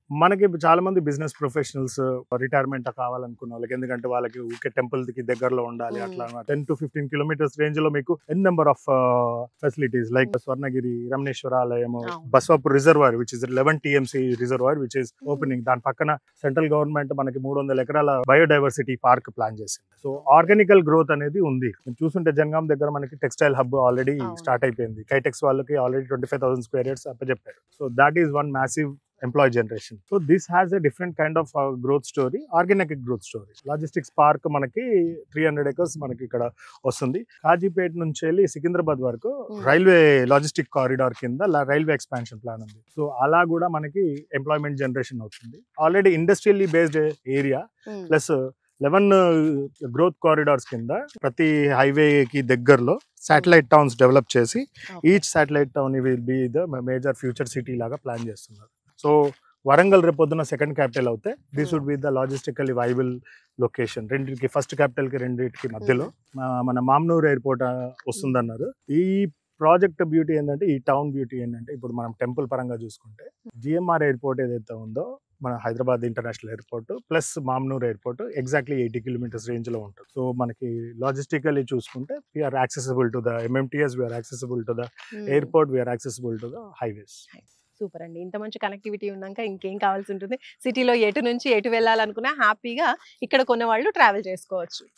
మనకి చాలా మంది బిజినెస్ ప్రొఫెషనల్స్ రిటైర్మెంట్ కావాలనుకున్న వాళ్ళకి, ఎందుకంటే వాళ్ళకి ఊకే టెంపుల్ కి దగ్గరలో ఉండాలి, అట్లా 10 to 15 కిలోమీటర్స్ రేంజ్ లో మీకు n number of facilities like Swarnagiri Ramaneshwara ఆలయము, Baswapur reservoir which is 11 TMC reservoir which is opening. దాని పక్కన సెంట్రల్ గవర్నమెంట్ మనకి 300 ఎకరాల బయోడైవర్సిటీ పార్క్ ప్లాన్ చేసింది. సో ఆర్గానికల్ గ్రోత్ అనేది ఉంది. చూస్తుంటే జనగాం దగ్గర మనకి టెక్స్టైల్ హబ్ ఆల్రెడీ స్టార్ట్ అయిపోయింది. కైటెక్స్ వాళ్ళకి ఆల్రెడీ 25,000 square acres అప్పచెప్పారు. So that is one massive employee generation. So this has a different kind of growth story, organic growth story. Logistics park మనకి 300 acres మనకి ఇక్కడ వస్తుంది. కాజీపేట నుంచి వెళ్ళి సికింద్రాబాద్ వరకు రైల్వే లాజిస్టిక్ కారిడార్ కింద రైల్వే ఎక్స్పాన్షన్ ప్లాన్ ఉంది. సో అలా కూడా మనకి ఎంప్లాయ్మెంట్ జనరేషన్ అవుతుంది. Already industrially based area plus 11 growth corridors కింద ప్రతి హైవేకి దగ్గరలో శాటిలైట్ టౌన్స్ డెవలప్ చేసి each satellite town will be the major future city లాగా ప్లాన్ చేస్తున్నారు. సో వరంగల్ రేపొద్దున సెకండ్ క్యాపిటల్ అవుతే this would be the logistically viable location. రెండింటికి ఫస్ట్ క్యాపిటల్ కి రెండింటికి మధ్యలో మన మామ్నూర్ ఎయిర్పోర్ట్ వస్తుందన్నారు. ఈ ప్రాజెక్ట్ బ్యూటీ ఏంటంటే, ఈ టౌన్ బ్యూటీ ఏంటంటే, ఇప్పుడు మనం టెంపుల్ పరంగా చూసుకుంటే జిఎంఆర్ ఎయిర్పోర్ట్ ఏదైతే ఉందో మన Hyderabad international airport plus Mamnoor airport exactly 80 kilometers range లో ఉంటుంది. సో మనకి లాజిస్టికల్లీ చూసుకుంటే we're accessible to the MMTS, we're accessible to the airport, we're accessible to the highways. Super అండి. ఇంత మంచి కనెక్టివిటీ ఉన్నాక ఇంకేం కావాల్సి ఉంటుంది. సిటీలో ఎటు నుంచి ఎటు వెళ్ళాలనుకున్నా హ్యాపీగా ఇక్కడ కొన్న వాళ్ళు ట్రావెల్ చేసుకోవచ్చు.